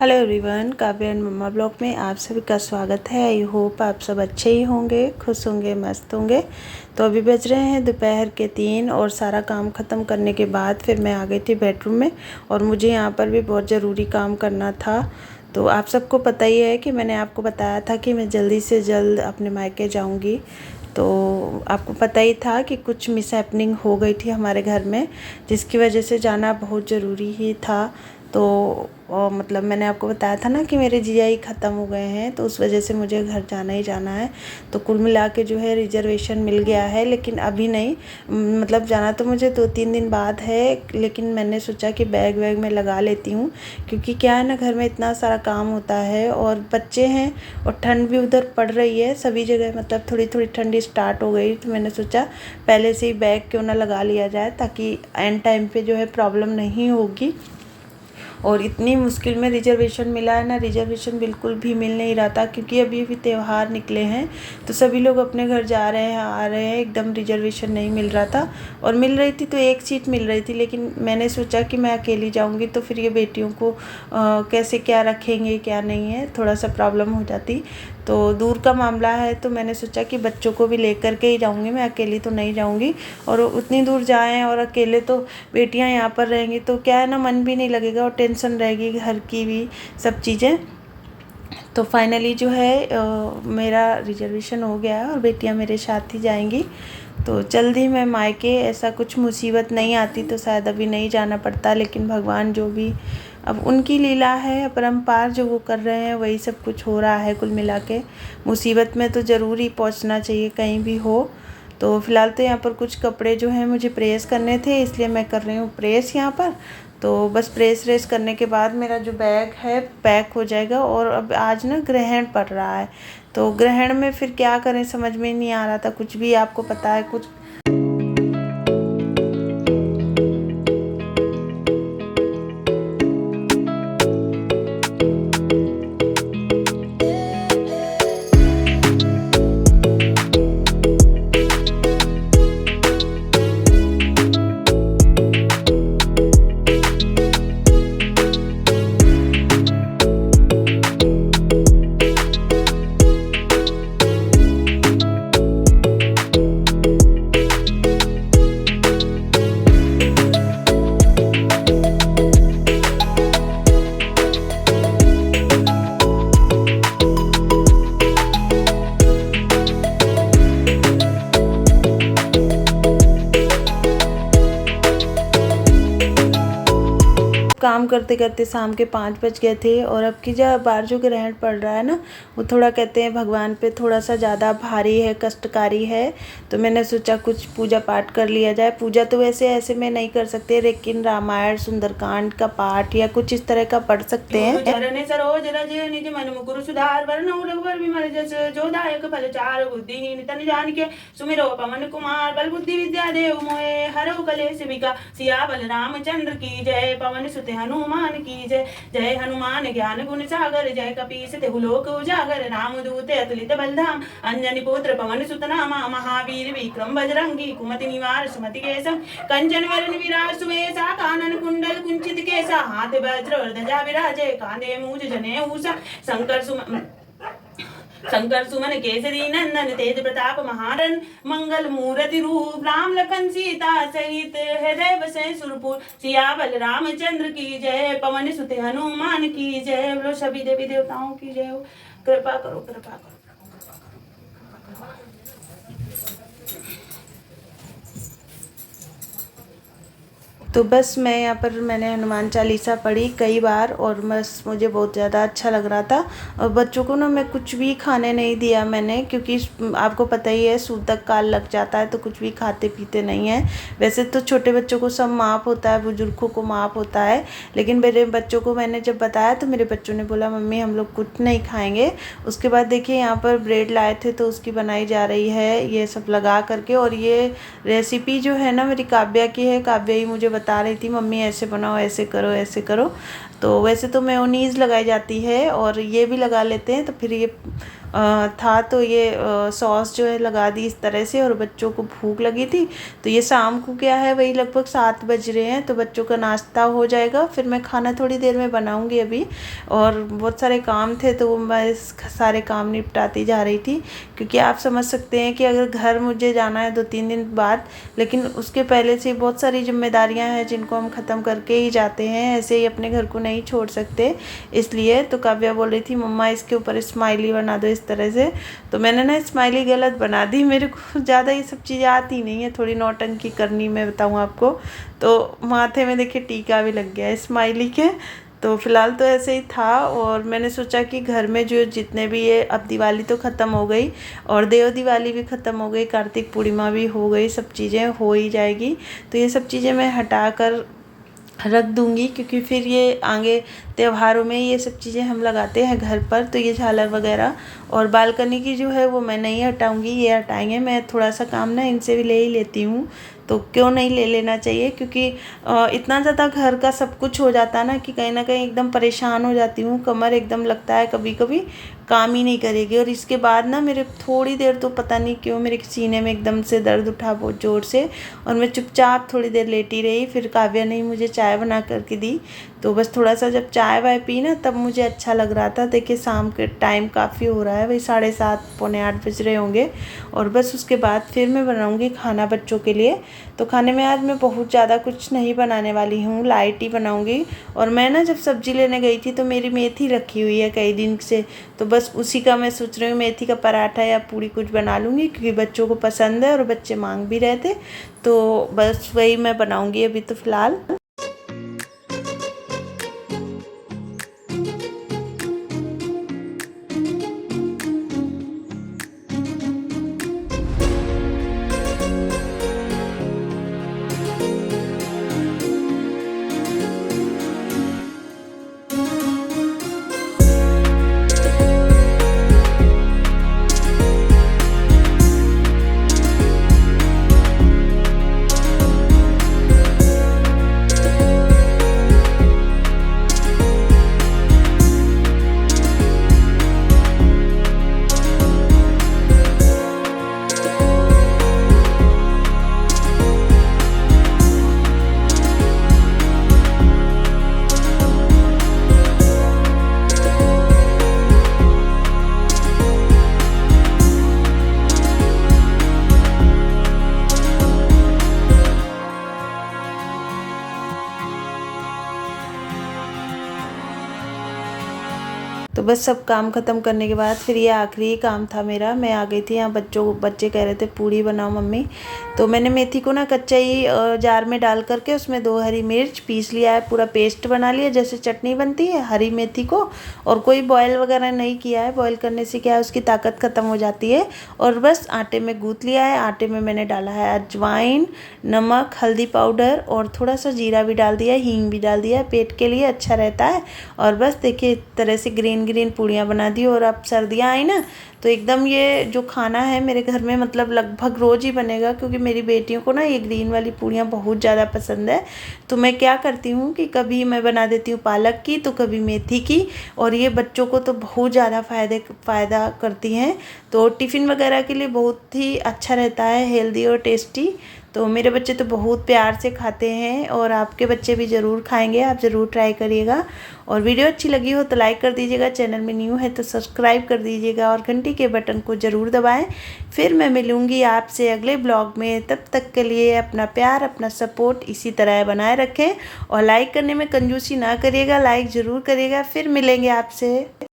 Hello everyone, काव्य and mamma blog में आप सभी का स्वागत है। आई होप आप सब अच्छे ही होंगे, खुश होंगे, मस्त होंगे। तो अभी बज रहे हैं दोपहर के 3 और सारा काम ख़त्म करने के बाद फिर मैं आ गई थी बेडरूम में और मुझे यहाँ पर भी बहुत ज़रूरी काम करना था। तो आप सबको पता ही है कि मैंने आपको बताया था कि मैं जल्दी से जल्द अपने मायके जाऊँगी। तो आपको पता ही था कि कुछ मिसहैपनिंग हो गई थी हमारे घर में, जिसकी वजह से जाना बहुत ज़रूरी ही था। तो मतलब मैंने आपको बताया था ना कि मेरे जीजा ही ख़त्म हो गए हैं, तो उस वजह से मुझे घर जाना ही जाना है। तो कुल मिला के जो है रिजर्वेशन मिल गया है, लेकिन अभी नहीं। मतलब जाना तो मुझे 2-3 दिन बाद है, लेकिन मैंने सोचा कि बैग वैग में लगा लेती हूँ, क्योंकि क्या है ना, घर में इतना सारा काम होता है और बच्चे हैं और ठंड भी उधर पड़ रही है सभी जगह। मतलब थोड़ी थोड़ी ठंडी स्टार्ट हो गई, तो मैंने सोचा पहले से ही बैग क्यों ना लगा लिया जाए, ताकि एंड टाइम पे जो है प्रॉब्लम नहीं होगी। और इतनी मुश्किल में रिजर्वेशन मिला है ना, रिजर्वेशन बिल्कुल भी मिल नहीं रहा था, क्योंकि अभी अभी त्यौहार निकले हैं तो सभी लोग अपने घर जा रहे हैं, आ रहे हैं, एकदम रिजर्वेशन नहीं मिल रहा था। और मिल रही थी तो एक सीट मिल रही थी, लेकिन मैंने सोचा कि मैं अकेली जाऊंगी तो फिर ये बेटियों को कैसे क्या रखेंगे क्या नहीं है, थोड़ा सा प्रॉब्लम हो जाती। तो दूर का मामला है, तो मैंने सोचा कि बच्चों को भी लेकर के ही जाऊंगी, मैं अकेली तो नहीं जाऊंगी। और उतनी दूर जाएं और अकेले तो बेटियां यहाँ पर रहेंगी तो क्या है ना, मन भी नहीं लगेगा और टेंशन रहेगी घर की भी, सब चीज़ें। तो फाइनली जो है मेरा रिजर्वेशन हो गया है और बेटियां मेरे साथ ही जाएंगी। तो जल्दी मैं मायके, ऐसा कुछ मुसीबत नहीं आती तो शायद अभी नहीं जाना पड़ता, लेकिन भगवान जो भी, अब उनकी लीला है अपरंपार, जो वो कर रहे हैं वही सब कुछ हो रहा है। कुल मिला के मुसीबत में तो ज़रूर ही पहुँचना चाहिए कहीं भी हो। तो फ़िलहाल तो यहाँ पर कुछ कपड़े जो हैं मुझे प्रेस करने थे, इसलिए मैं कर रही हूँ प्रेस यहाँ पर। तो बस प्रेस व्रेस करने के बाद मेरा जो बैग है पैक हो जाएगा। और अब आज ना ग्रहण पड़ रहा है, तो ग्रहण में फिर क्या करें समझ में नहीं आ रहा था कुछ भी। आपको पता है कुछ काम करते करते शाम के 5 बज गए थे। और अब की जो बार जो ग्रहण पड़ रहा है ना, वो थोड़ा कहते हैं भगवान पे थोड़ा सा ज़्यादा भारी है, कष्टकारी है। तो मैंने सोचा कुछ पूजा पाठ कर लिया जाए। पूजा तो वैसे ऐसे में नहीं कर सकते, लेकिन रामायण सुंदरकांड का पाठ या कुछ इस तरह का पढ़ सकते हैं। सरोज रज निज मन मुकुर सुधार वरनौ रघुवर विमल जस जो दायक फल चार बुद्धिहीन तन जानिके सुमिरो पवन कुमार बल बुद्धि विद्या देव मोहे हरौ कलेश विका सिया बल रामचंद्र की जय। पवन सुत हनुमान की जय। जय हनुमान ज्ञान गुण सागर जय कपीस तेहु लोक उजागर रामदूत अतुलित बलधाम अंजनी पुत्र पवन सुत नामा महावीर विक्रम बजरंगी कुमति निवार सुमति केसम कंचन वरण विराज सुवेशा कानन कुंडल कुंचित केसा हाथ वज्र ध्वजा विराजे कांधे मूज जनेऊषा शंकर सुमन केसरी नंदन तेज प्रताप महारन मंगल मूर्ति रूप राम लखन सीता सहित हृदय बसे सुरपुर सियावल रामचंद्र की जय। पवन सुत हनुमान की जय। बोलो सभी देवी देवताओं की जय हो। कृपा करो, कृपा करो। तो बस मैं यहाँ पर मैंने हनुमान चालीसा पढ़ी कई बार और बस मुझे बहुत ज़्यादा अच्छा लग रहा था। और बच्चों को ना मैं कुछ भी खाने नहीं दिया मैंने, क्योंकि आपको पता ही है सूतक काल लग जाता है तो कुछ भी खाते पीते नहीं है। वैसे तो छोटे बच्चों को सब माफ़ होता है, बुजुर्गों को माफ़ होता है, लेकिन मेरे बच्चों को मैंने जब बताया तो मेरे बच्चों ने बोला मम्मी हम लोग कुछ नहीं खाएँगे। उसके बाद देखिए यहाँ पर ब्रेड लाए थे तो उसकी बनाई जा रही है ये सब लगा करके। और ये रेसिपी जो है ना मेरी काव्या की है, काव्या ही मुझे बता रही थी मम्मी ऐसे बनाओ, ऐसे करो, ऐसे करो। तो वैसे तो मेयोनीज़ लगाई जाती है और ये भी लगा लेते हैं, तो फिर ये था तो ये सॉस जो है लगा दी इस तरह से। और बच्चों को भूख लगी थी, तो ये शाम को क्या है, वही लगभग 7 बज रहे हैं, तो बच्चों का नाश्ता हो जाएगा। फिर मैं खाना थोड़ी देर में बनाऊंगी अभी, और बहुत सारे काम थे तो मैं सारे काम निपटाती जा रही थी, क्योंकि आप समझ सकते हैं कि अगर घर मुझे जाना है 2-3 दिन बाद, लेकिन उसके पहले से बहुत सारी जिम्मेदारियां हैं जिनको हम ख़त्म करके ही जाते हैं, ऐसे ही अपने घर को नहीं छोड़ सकते। इसलिए तो काव्या बोल रही थी मम्मा इसके ऊपर स्माइली बना दो इस तरह से, तो मैंने ना स्माइली गलत बना दी। मेरे को ज़्यादा ये सब चीज़ें आती नहीं है, थोड़ी नौटंकी करनी मैं बताऊँ आपको। तो माथे में देखिए टीका भी लग गया है स्माइली के। तो फिलहाल तो ऐसे ही था, और मैंने सोचा कि घर में जो जितने भी ये, अब दिवाली तो ख़त्म हो गई और देव दिवाली भी ख़त्म हो गई, कार्तिक पूर्णिमा भी हो गई, सब चीज़ें हो ही जाएगी। तो ये सब चीज़ें मैं हटा कर रख दूंगी, क्योंकि फिर ये आगे त्योहारों में ये सब चीज़ें हम लगाते हैं घर पर। तो ये झालर वगैरह और बालकनी की जो है वो मैं नहीं हटाऊंगी, ये हटाएंगे। मैं थोड़ा सा काम ना इनसे भी ले ही लेती हूँ, तो क्यों नहीं ले लेना चाहिए, क्योंकि इतना ज़्यादा घर का सब कुछ हो जाता है ना कहीं एकदम परेशान हो जाती हूँ। कमर एकदम लगता है कभी कभी काम ही नहीं करेगी। और इसके बाद ना मेरे थोड़ी देर तो पता नहीं क्यों मेरे सीने में एकदम से दर्द उठा बहुत ज़ोर से, और मैं चुपचाप थोड़ी देर लेटी रही। फिर काव्या ने मुझे चाय बना करके दी, तो बस थोड़ा सा जब चाय वाय पी ना, तब मुझे अच्छा लग रहा था। देखिए शाम के टाइम काफ़ी हो रहा है, वही 7:30 पौने 8 बज रहे होंगे। और बस उसके बाद फिर मैं बनाऊंगी खाना बच्चों के लिए। तो खाने में आज मैं बहुत ज़्यादा कुछ नहीं बनाने वाली हूँ, लाइट ही बनाऊंगी। और मैं ना जब सब्ज़ी लेने गई थी तो मेरी मेथी रखी हुई है कई दिन से, तो बस उसी का मैं सोच रही हूँ मेथी का पराठा या पूरी कुछ बना लूँगी, क्योंकि बच्चों को पसंद है और बच्चे मांग भी रहे थे। तो बस वही मैं बनाऊँगी अभी तो फ़िलहाल। तो बस सब काम ख़त्म करने के बाद फिर ये आखिरी काम था मेरा। मैं आ गई थी यहाँ, बच्चे कह रहे थे पूड़ी बनाओ मम्मी, तो मैंने मेथी को ना कच्चा ही जार में डाल करके उसमें 2 हरी मिर्च पीस लिया है, पूरा पेस्ट बना लिया जैसे चटनी बनती है हरी मेथी को। और कोई बॉयल वगैरह नहीं किया है, बॉयल करने से क्या है उसकी ताकत ख़त्म हो जाती है। और बस आटे में गूँथ लिया है। आटे में मैंने डाला है अजवाइन, नमक, हल्दी पाउडर और थोड़ा सा जीरा भी डाल दिया, हींग भी डाल दिया, पेट के लिए अच्छा रहता है। और बस देखिए इस तरह से ग्रीन पूड़ियाँ बना दी। और अब सर्दियाँ आई ना, तो एकदम ये जो खाना है मेरे घर में मतलब लगभग रोज़ ही बनेगा, क्योंकि मेरी बेटियों को ना ये ग्रीन वाली पूड़ियाँ बहुत ज़्यादा पसंद है। तो मैं क्या करती हूँ कि कभी मैं बना देती हूँ पालक की, तो कभी मेथी की, और ये बच्चों को तो बहुत ज़्यादा फ़ायदा करती हैं। तो टिफ़िन वगैरह के लिए बहुत ही अच्छा रहता है, हेल्दी और टेस्टी। तो मेरे बच्चे तो बहुत प्यार से खाते हैं, और आपके बच्चे भी ज़रूर खाएंगे, आप ज़रूर ट्राई करिएगा। और वीडियो अच्छी लगी हो तो लाइक कर दीजिएगा, चैनल में न्यू है तो सब्सक्राइब कर दीजिएगा और घंटी के बटन को ज़रूर दबाएं। फिर मैं मिलूँगी आपसे अगले ब्लॉग में, तब तक के लिए अपना प्यार अपना सपोर्ट इसी तरह बनाए रखें, और लाइक करने में कंजूसी ना करिएगा, लाइक ज़रूर करिएगा। फिर मिलेंगे आपसे।